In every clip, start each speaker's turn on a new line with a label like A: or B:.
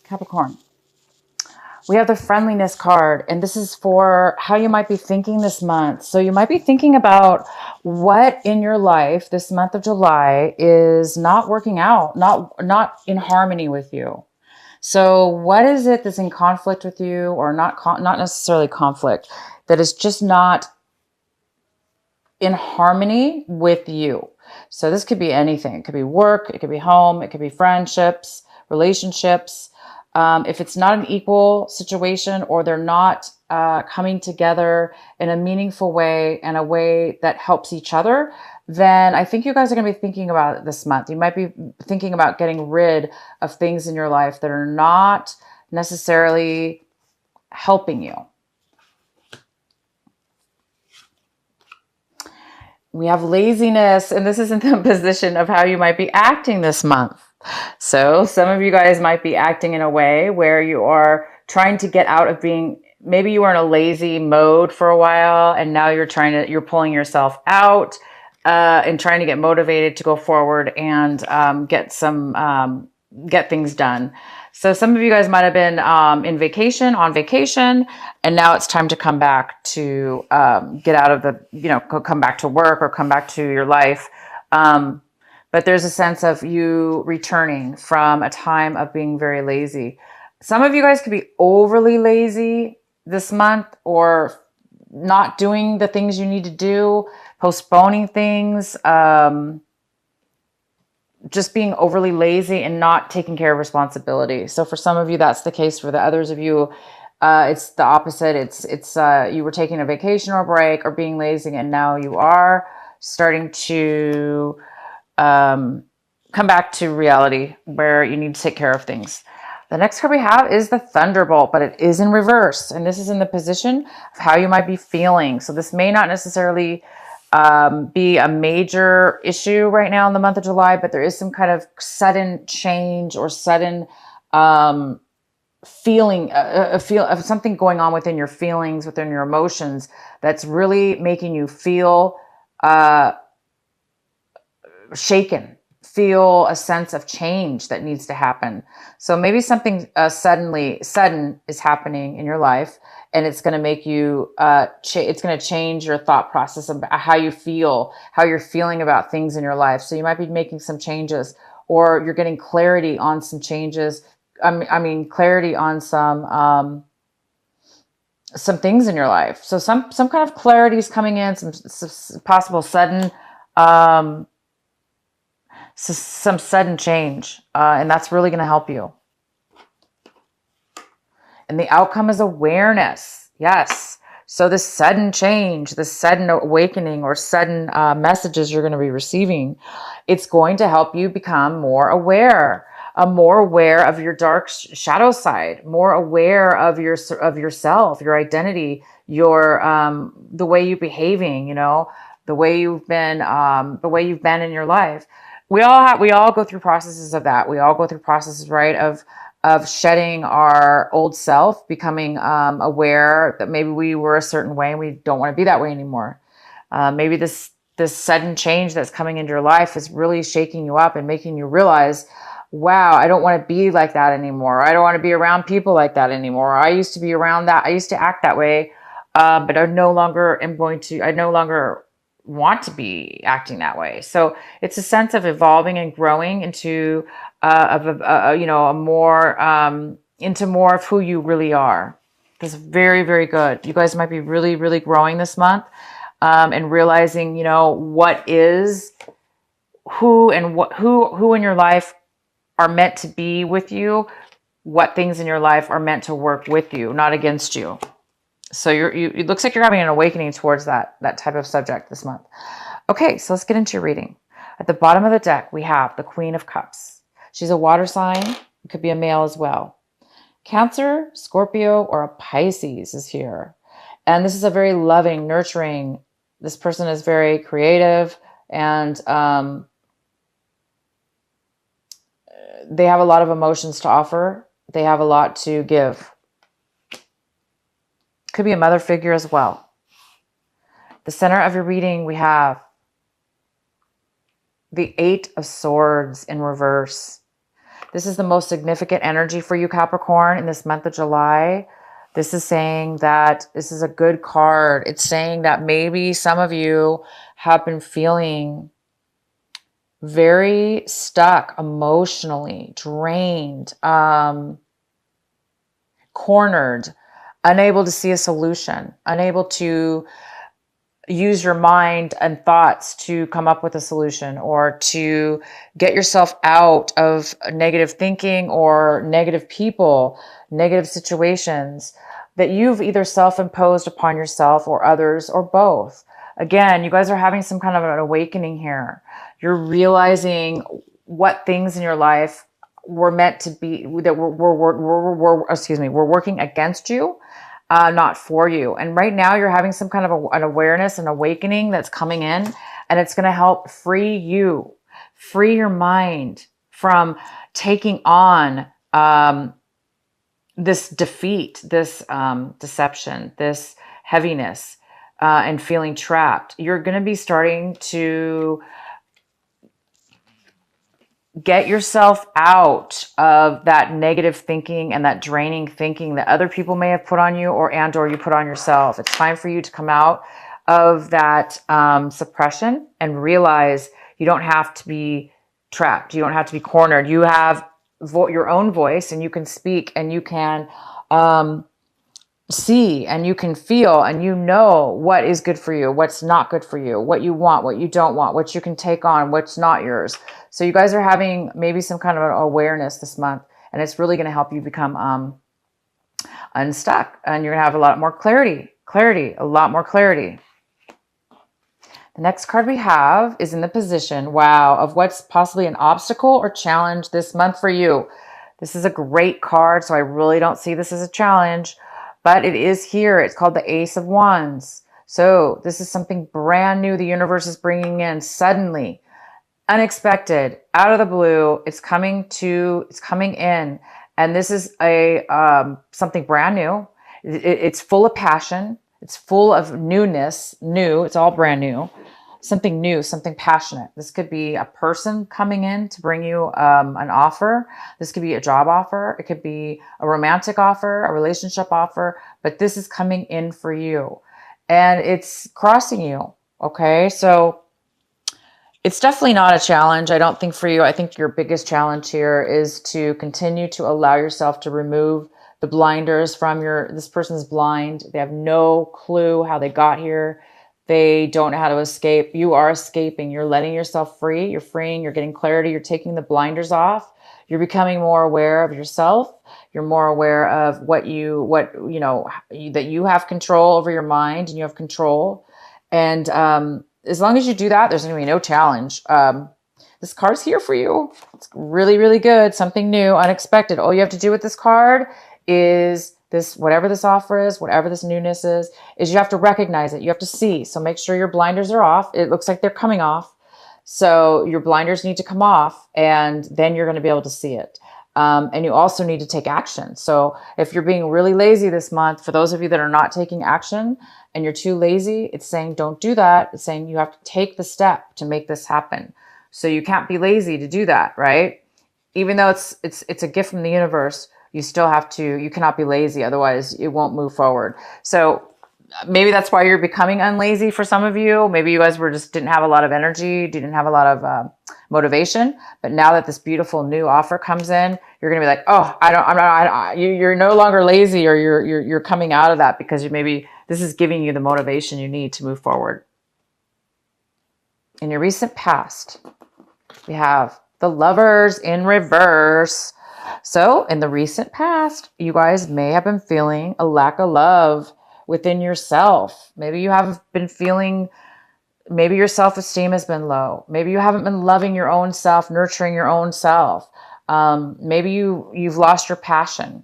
A: Capricorn. We have the friendliness card, and this is for how you might be thinking this month. So you might be thinking about what in your life this month of July is not working out, not in harmony with you. So what is it that's in conflict with you, or not necessarily conflict, that is just not in harmony with you? So this could be anything. It could be work, it could be home, it could be friendships, relationships. If it's not an equal situation, or they're not coming together in a meaningful way and a way that helps each other, then I think you guys are going to be thinking about it this month. You might be thinking about getting rid of things in your life that are not necessarily helping you. We have laziness, and this is in the position of how you might be acting this month. So some of you guys might be acting in a way where you are trying to get out of being, maybe you were in a lazy mode for a while, and now you're pulling yourself out and trying to get motivated to go forward and get things done. So some of you guys might have been on vacation, and now it's time to come back to get out of come back to work or come back to your life. But there's a sense of you returning from a time of being very lazy. Some of you guys could be overly lazy this month, or not doing the things you need to do, postponing things, just being overly lazy and not taking care of responsibility. So for some of you, that's the case. For the others of you, it's the opposite. It's you were taking a vacation or a break or being lazy, and now you are starting to come back to reality where you need to take care of things. The next card we have is the Thunderbolt, but it is in reverse. And this is in the position of how you might be feeling. So this may not necessarily be a major issue right now in the month of July, but there is some kind of sudden change or sudden feeling, a feel of something going on within your feelings, within your emotions, that's really making you feel shaken, feel a sense of change that needs to happen. So maybe something sudden is happening in your life, and it's going to make you, it's going to change your thought process about how you feel, how you're feeling about things in your life. So you might be making some changes, or you're getting clarity on some changes. I mean, clarity on some things in your life. So some kind of clarity is coming in, some possible sudden, some sudden change, and that's really going to help you. And the outcome is awareness. Yes. So the sudden change, the sudden awakening, or sudden messages you're going to be receiving, it's going to help you become more aware of your dark shadow side, more aware of yourself, your identity, your the way you're behaving, the way you've been in your life. We all go through processes of that. We all go through processes, right, of shedding our old self, becoming aware that maybe we were a certain way and we don't want to be that way anymore. Maybe this sudden change that's coming into your life is really shaking you up and making you realize, wow, I don't want to be like that anymore. I don't want to be around people like that anymore. I used to be around that. I used to act that way, but I no longer want to be acting that way. So it's a sense of evolving and growing into into more of who you really are. That's very, very good. You guys might be really, really growing this month, and realizing, what is who in your life are meant to be with you, what things in your life are meant to work with you, not against you. So it looks like you're having an awakening towards that type of subject this month. Okay, so let's get into your reading. At the bottom of the deck, we have the Queen of Cups. She's a water sign. It could be a male as well. Cancer, Scorpio, or a Pisces is here. And this is a very loving, nurturing. This person is very creative, and they have a lot of emotions to offer. They have a lot to give. Could be a mother figure as well. The center of your reading, we have the 8 of Swords in reverse. This is the most significant energy for you, Capricorn, in this month of July. This is saying that this is a good card. It's saying that maybe some of you have been feeling very stuck emotionally, drained, cornered, unable to see a solution, unable to use your mind and thoughts to come up with a solution or to get yourself out of negative thinking or negative people, negative situations that you've either self-imposed upon yourself or others or both. Again, you guys are having some kind of an awakening here. You're realizing what things in your life were meant to be, that were working against you, not for you. And right now you're having some kind of an awareness and awakening that's coming in, and it's going to help free you, free your mind from taking on this defeat, this deception, this heaviness, and feeling trapped. You're going to be starting to get yourself out of that negative thinking and that draining thinking that other people may have put on you or you put on yourself. It's time for you to come out of that suppression and realize you don't have to be trapped. You don't have to be cornered. You have your own voice, and you can speak, and you can see, and you can feel, and you know what is good for you, what's not good for you, what you want, what you don't want, what you can take on, what's not yours. So you guys are having maybe some kind of an awareness this month, and it's really going to help you become unstuck, and you're going to have a lot more clarity, a lot more clarity. The next card we have is in the position, wow, of what's possibly an obstacle or challenge this month for you. This is a great card, so I really don't see this as a challenge, but it is here. It's called the Ace of Wands. So this is something brand new the universe is bringing in suddenly, unexpected, out of the blue. It's coming in, and this is something brand new. It's full of passion. It's full of newness. It's all brand new. Something new, something passionate. This could be a person coming in to bring you an offer. This could be a job offer. It could be a romantic offer, a relationship offer, but this is coming in for you, and it's crossing you. Okay, so it's definitely not a challenge, I don't think, for you. I think your biggest challenge here is to continue to allow yourself to remove the blinders from this person's blind. They have no clue how they got here. They don't know how to escape. You are escaping. You're letting yourself free. You're freeing. You're getting clarity. You're taking the blinders off. You're becoming more aware of yourself. You're more aware of that you have control over your mind, and you have control. And as long as you do that, there's going to be no challenge. This card's here for you. It's really, really good. Something new, unexpected. All you have to do with this card is whatever this offer is, whatever this newness is you have to recognize it. You have to see. So make sure your blinders are off. It looks like they're coming off. So your blinders need to come off, and then you're going to be able to see it. And you also need to take action. So if you're being really lazy this month, for those of you that are not taking action and you're too lazy, it's saying don't do that. It's saying you have to take the step to make this happen. So you can't be lazy to do that, right? Even though it's a gift from the universe, you cannot be lazy. Otherwise it won't move forward. So maybe that's why you're becoming unlazy for some of you. Maybe you guys didn't have a lot of energy, didn't have a lot of motivation. But now that this beautiful new offer comes in, you're going to be like, oh, you're no longer lazy, or you're coming out of that because this is giving you the motivation you need to move forward. In your recent past, we have the Lovers in reverse. So in the recent past, you guys may have been feeling a lack of love within yourself. Maybe you have been feeling, maybe your self-esteem has been low. Maybe you haven't been loving your own self, nurturing your own self. Maybe you've lost your passion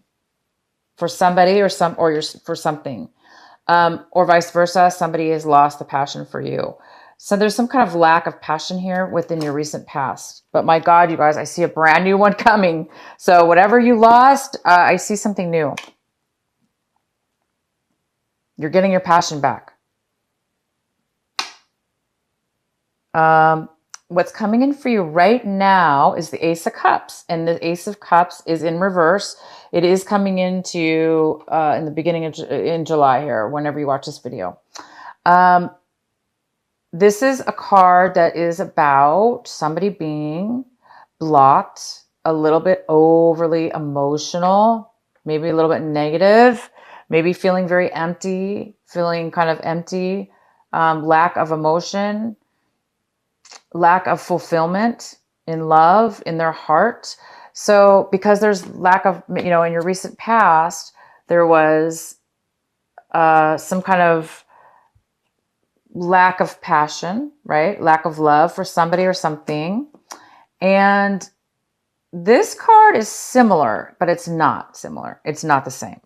A: for somebody for something, or vice versa. Somebody has lost the passion for you. So there's some kind of lack of passion here within your recent past. But my God, you guys, I see a brand new one coming. So whatever you lost, I see something new. You're getting your passion back. what's coming in for you right now is the Ace of Cups, and the Ace of Cups is in reverse. It is coming into in the beginning of in July here, whenever you watch this video. This is a card that is about somebody being blocked, a little bit overly emotional, maybe a little bit negative, maybe feeling very empty, feeling kind of empty, lack of emotion, lack of fulfillment in love, in their heart. So because there's lack of, in your recent past, there was some kind of lack of passion, right? Lack of love for somebody or something. And this card is similar, but it's not similar. It's not the same.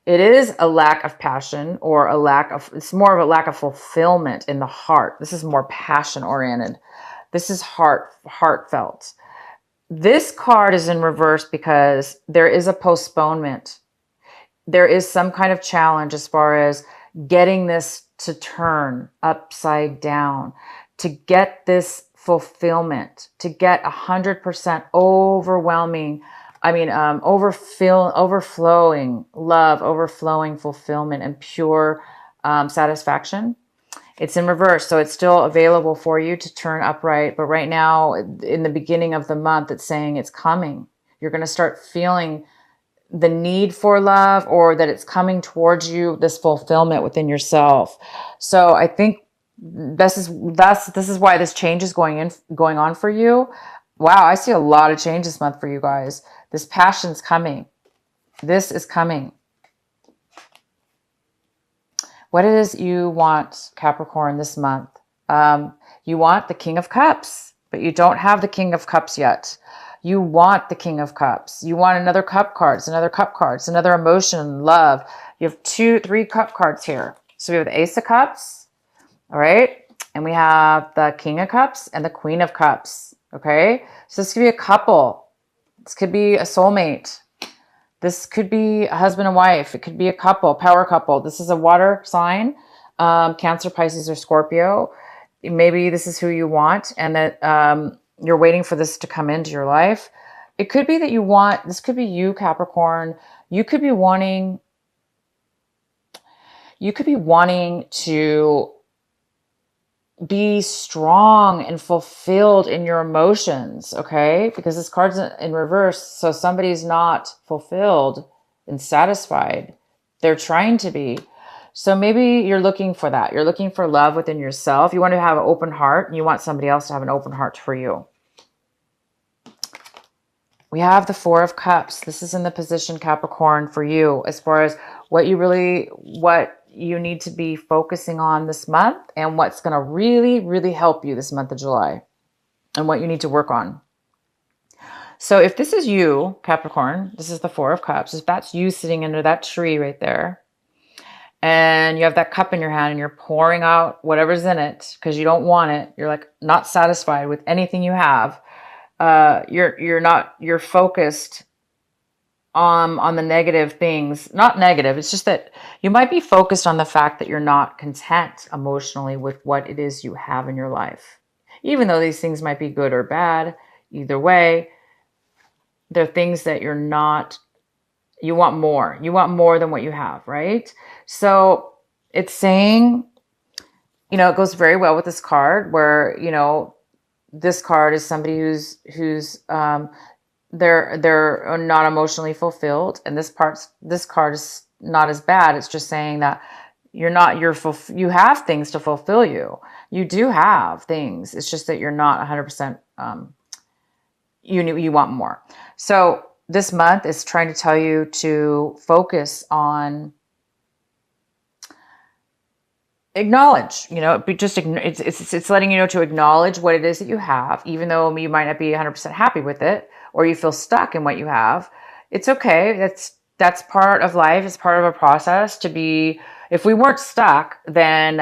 A: It is a lack of passion, or it's more of a lack of fulfillment in the heart. This is more passion oriented. This is heartfelt. This card is in reverse because there is a postponement. There is some kind of challenge as far as getting this to turn upside down, to get this fulfillment, to get 100% overwhelming, overflowing love, overflowing fulfillment, and pure satisfaction. It's in reverse, so it's still available for you to turn upright. But right now, in the beginning of the month, it's saying it's coming. You're going to start feeling the need for love, or that it's coming towards you, this fulfillment within yourself. So I think this is why this change is going on for you. Wow, I see a lot of change this month for you guys. This passion's coming. This is coming. What it is you want, Capricorn, this month? You want the King of Cups, but you don't have the King of Cups yet. You want the King of Cups. You want another cup cards, another emotion, love. You have 3 cup cards here. So we have the Ace of Cups, all right? And we have the King of Cups and the Queen of Cups, okay? So this could be a couple. This could be a soulmate. This could be a husband and wife. It could be a couple, power couple. This is a water sign, Cancer, Pisces, or Scorpio. Maybe this is who you want, and that you're waiting for this to come into your life. It could be that this could be you, Capricorn. You could be wanting to be strong and fulfilled in your emotions, okay? Because this card's in reverse, so somebody's not fulfilled and satisfied. They're trying to be. So maybe you're looking for that. You're looking for love within yourself. You want to have an open heart, and you want somebody else to have an open heart for you. We have the Four of Cups. This is in the position, Capricorn, for you, as far as what you need to be focusing on this month, and what's going to really, really help you this month of July, and what you need to work on. So if this is you, Capricorn, this is the Four of Cups. If that's you sitting under that tree right there, and you have that cup in your hand and you're pouring out whatever's in it because you don't want it, you're like not satisfied with anything you have. You're focused on the negative things. Not negative, it's just that you might be focused on the fact that you're not content emotionally with what it is you have in your life. Even though these things might be good or bad, either way, they're things that you want more. You want more than what you have, right? So it's saying, it goes very well with this card where, this card is somebody who's they're not emotionally fulfilled, and this card is not as bad. It's just saying that you have things to fulfill you. You do have things. It's just that you're not 100%. You want more. So this month is trying to tell you to focus on acknowledge, it's letting you know to acknowledge what it is that you have, even though you might not be 100% happy with it, or you feel stuck in what you have. It's okay. That's part of life. It's part of a process to be. If we weren't stuck, then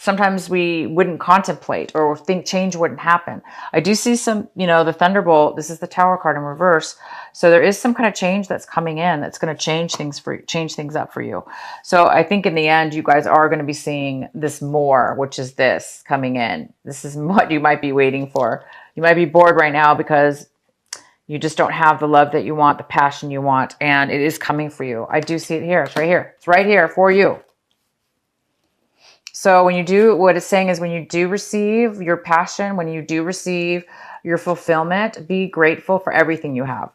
A: sometimes we wouldn't contemplate or think change wouldn't happen. I do see some, the Thunderbolt, this is the Tower card in reverse. So there is some kind of change that's coming in that's going to change things up for you. So I think in the end, you guys are going to be seeing this more, which is this coming in. This is what you might be waiting for. You might be bored right now because you just don't have the love that you want, the passion you want, and it is coming for you. I do see it here. It's right here. It's right here for you. So when you do, what it's saying is when you do receive your passion, when you do receive your fulfillment, be grateful for everything you have.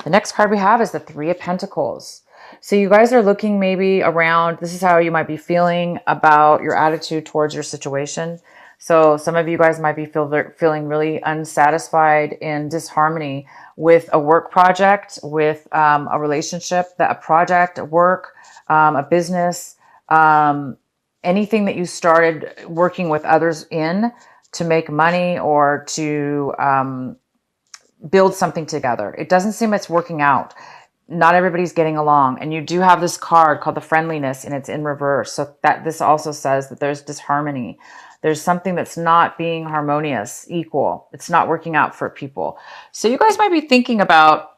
A: The next card we have is the Three of Pentacles. So you guys are looking maybe around, this is how you might be feeling about your attitude towards your situation. So some of you guys might be feeling really unsatisfied in disharmony with a work project, with a relationship, a project, work, a business, anything that you started working with others in to make money or to build something together. It doesn't seem it's working out. Not everybody's getting along. And you do have this card called the Friendliness, and it's in reverse. So that this also says that there's disharmony. There's something that's not being harmonious, equal. It's not working out for people. So you guys might be thinking about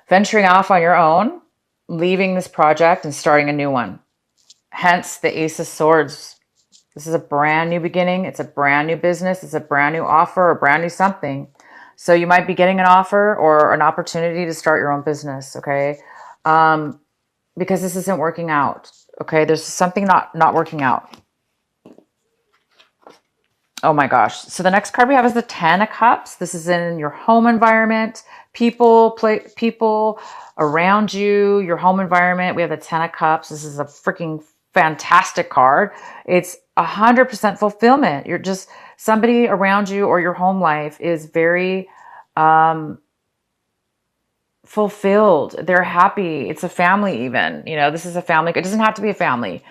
A: venturing off on your own, leaving this project and starting a new one. Hence the Ace of Swords. This is a brand new beginning. It's a brand new business. It's a brand new offer, a brand new something. So you might be getting an offer or an opportunity to start your own business, okay? Because this isn't working out, okay? There's something not working out. Oh my gosh. So the next card we have is the Ten of Cups. This is in your home environment, people around you, your home environment. We have the Ten of Cups. This is a freaking fantastic card. It's 100% fulfillment. You're just somebody around you or your home life is very fulfilled. They're happy. It's a family even. This is a family. It doesn't have to be a family,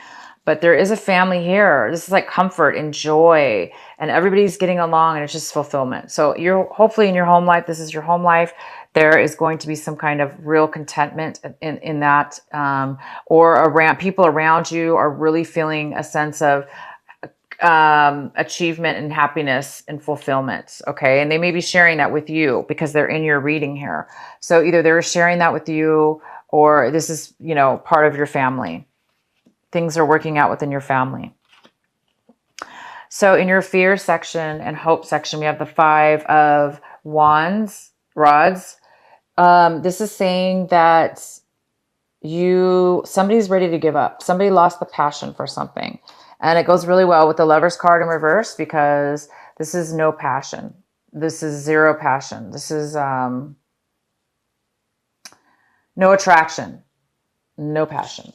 A: but there is a family here. This is like comfort and joy, and everybody's getting along, and it's just fulfillment. So you're hopefully in your home life, this is your home life. There is going to be some kind of real contentment in that, or around people around you are really feeling a sense of achievement and happiness and fulfillment. Okay. And they may be sharing that with you because they're in your reading here. So either they're sharing that with you, or this is, part of your family. Things are working out within your family. So in your fear section and hope section, we have the Five of Rods. This is saying that somebody's ready to give up. Somebody lost the passion for something. And it goes really well with the Lovers card in reverse because this is no passion. This is zero passion. This is no attraction, no passion.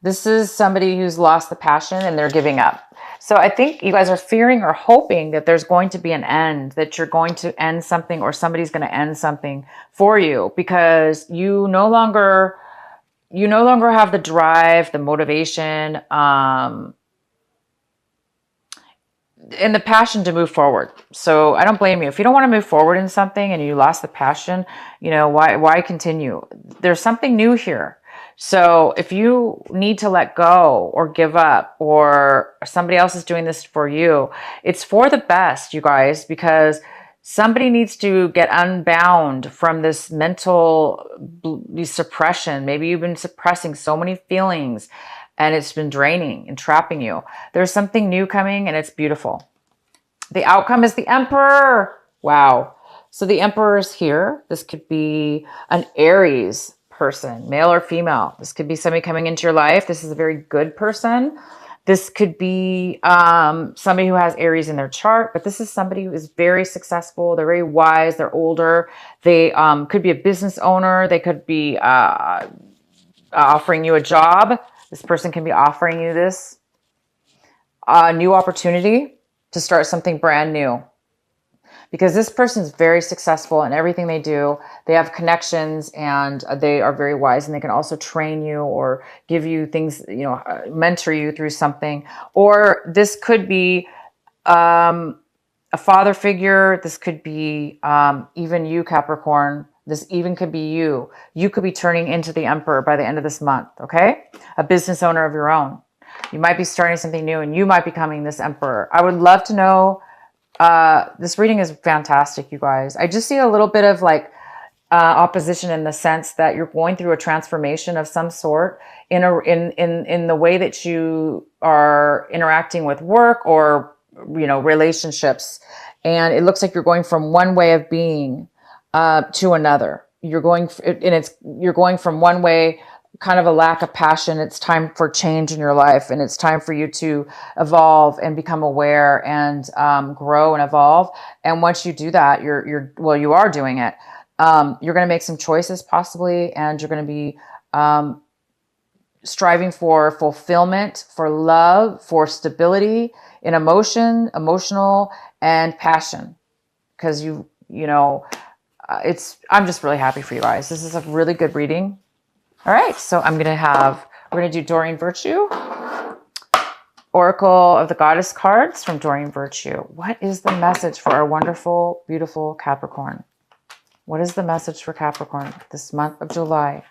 A: This is somebody who's lost the passion and they're giving up. So I think you guys are fearing or hoping that there's going to be an end, that you're going to end something or somebody's going to end something for you because you no longer have the drive, the motivation, and the passion to move forward. So I don't blame you. If you don't want to move forward in something and you lost the passion, why continue? There's something new here. So if you need to let go or give up or somebody else is doing this for you, it's for the best, you guys, because somebody needs to get unbound from this mental suppression. Maybe you've been suppressing so many feelings and it's been draining and trapping you. There's something new coming and it's beautiful. The outcome is the Emperor. Wow. So the Emperor is here. This could be an Aries person, male or female. This could be somebody coming into your life. This is a very good person. This could be somebody who has Aries in their chart, but this is somebody who is very successful. They're very wise. They're older. They could be a business owner. They could be offering you a job. This person can be offering you this new opportunity to start something brand new. Because this person is very successful in everything they do. They have connections and they are very wise, and they can also train you or give you things, mentor you through something. Or this could be a father figure. This could be even you, Capricorn. This even could be you. You could be turning into the Emperor by the end of this month, okay? A business owner of your own. You might be starting something new and you might be becoming this emperor. I would love to know. This reading is fantastic, you guys. I just see a little bit of like opposition in the sense that you're going through a transformation of some sort in the way that you are interacting with work or, you know, relationships. And it looks like you're going from one way of being to another. You're going from one way, kind of a lack of passion. It's time for change in your life, and it's time for you to evolve and become aware and grow and evolve. And once you do that, you are doing it. You're going to make some choices possibly, and you're going to be striving for fulfillment, for love, for stability in emotional and passion. Because I'm just really happy for you guys. This is a really good reading. All right, so we're going to do Doreen Virtue, Oracle of the Goddess cards from Doreen Virtue. What is the message for our wonderful, beautiful Capricorn? What is the message for Capricorn this month of July?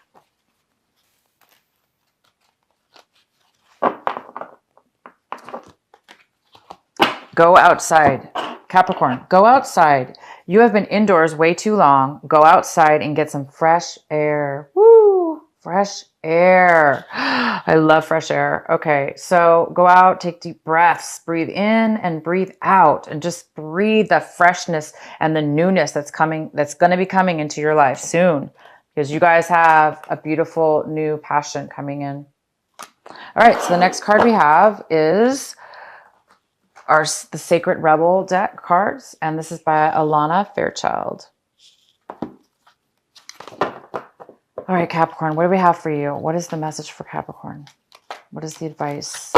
A: Go outside. Capricorn, go outside. You have been indoors way too long. Go outside and get some fresh air. Woo! Fresh air. I love fresh air. Okay, so go out, take deep breaths, breathe in and breathe out, and just breathe the freshness and the newness that's going to be coming into your life soon, because you guys have a beautiful new passion coming in. All right, so the next card we have is the Sacred Rebel deck cards, and this is by Alana Fairchild. All right, Capricorn, what do we have for you? What is the message for Capricorn? What is the advice?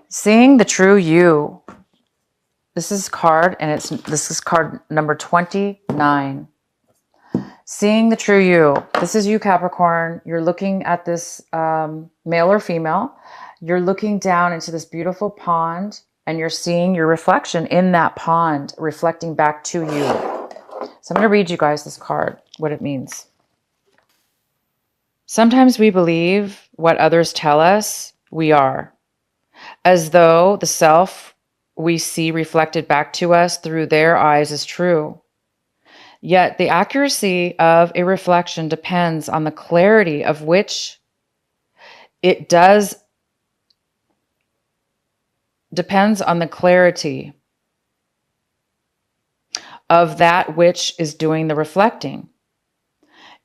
A: Seeing the true you. This is card, and this is card number 29. Seeing the true you. This is you, Capricorn. You're looking at this male or female. You're looking down into this beautiful pond, and you're seeing your reflection in that pond reflecting back to you. So I'm going to read you guys this card, what it means. Sometimes we believe what others tell us we are, as though the self we see reflected back to us through their eyes is true. Yet the accuracy of a reflection depends on the clarity of which it does, depends on the clarity of that which is doing the reflecting.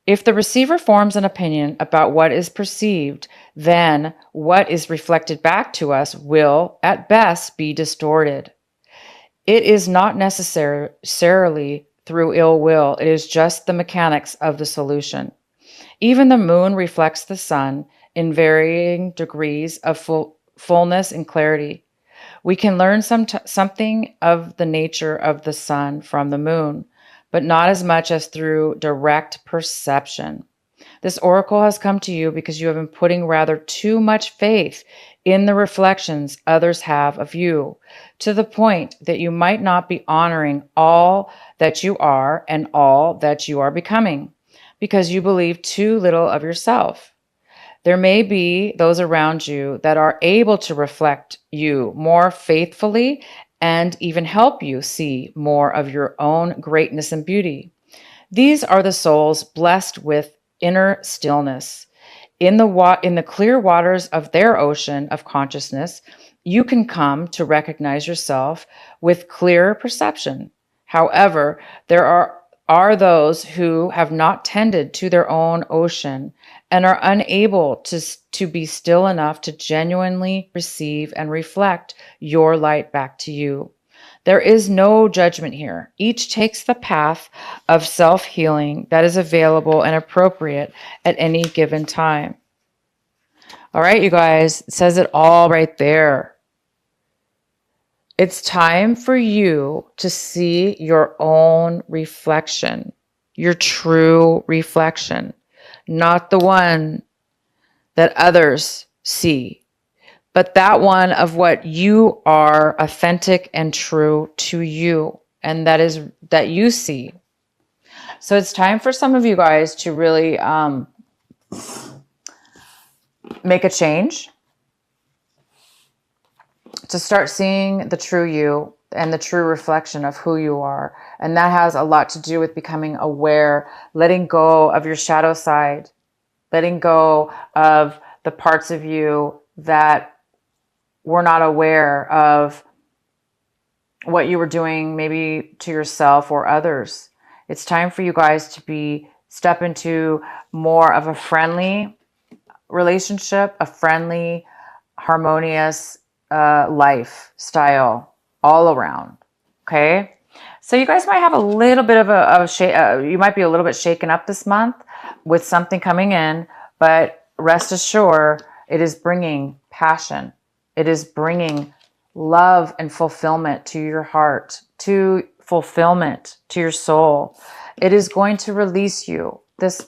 A: If the receiver forms an opinion about what is perceived, then what is reflected back to us will, at best, be distorted. It is not necessarily through ill will. It is just the mechanics of the solution. Even the moon reflects the sun in varying degrees of fullness and clarity. We can learn something of the nature of the sun from the moon, but not as much as through direct perception. This oracle has come to you because you have been putting rather too much faith in the reflections others have of you, to the point that you might not be honoring all that you are and all that you are becoming, because you believe too little of yourself. There may be those around you that are able to reflect you more faithfully and even help you see more of your own greatness and beauty. These are the souls blessed with inner stillness. In the clear waters of their ocean of consciousness, you can come to recognize yourself with clearer perception. However, there are those who have not tended to their own ocean and are unable to be still enough to genuinely receive and reflect your light back to you. There is no judgment here. Each takes the path of self-healing that is available and appropriate at any given time. All right, you guys, it says it all right there. It's time for you to see your own reflection, your true reflection, not the one that others see, but that one of what you are, authentic and true to you, and that you see. So it's time for some of you guys to really make a change, to start seeing the true you and the true reflection of who you are. And that has a lot to do with becoming aware, letting go of your shadow side, letting go of the parts of you that were not aware of what you were doing, maybe to yourself or others. It's time for you guys to step into more of a friendly relationship, a friendly, harmonious lifestyle all around. Okay. So you guys might have a little bit of you might be a little bit shaken up this month with something coming in, but rest assured, it is bringing passion. It is bringing love and fulfillment to your heart, to fulfillment to your soul. It is going to release you. This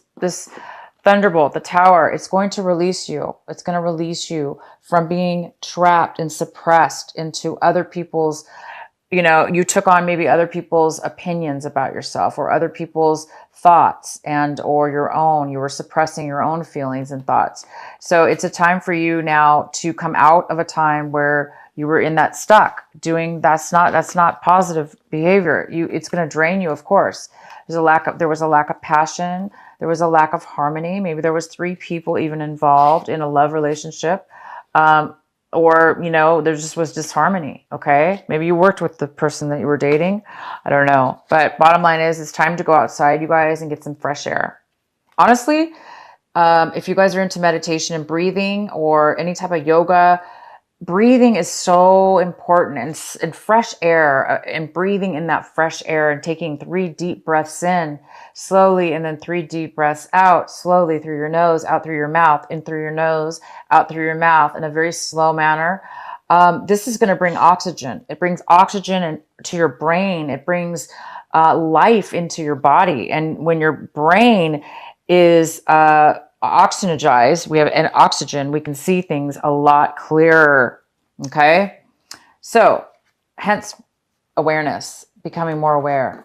A: thunderbolt, the tower, it's going to release you. It's going to release you from being trapped and suppressed into other people's, you took on maybe other people's opinions about yourself or other people's thoughts or your own. You were suppressing your own feelings and thoughts. So it's a time for you now to come out of a time where you were in that stuck doing, that's not positive behavior. It's going to drain you, of course. There was a lack of passion. There was a lack of harmony. Maybe there was 3 people even involved in a love relationship. Or there just was disharmony. Okay. Maybe you worked with the person that you were dating. I don't know. But bottom line is, it's time to go outside, you guys, and get some fresh air. Honestly, if you guys are into meditation and breathing or any type of yoga, breathing is so important, and fresh air, and breathing in that fresh air and taking 3 deep breaths in slowly, and then 3 deep breaths out slowly through your nose, out through your mouth, in through your nose, out through your mouth in a very slow manner. This is going to bring oxygen. It brings oxygen to your brain. It brings life into your body. And when your brain is oxygenized, we have an oxygen, we can see things a lot clearer. Okay. So hence awareness, becoming more aware.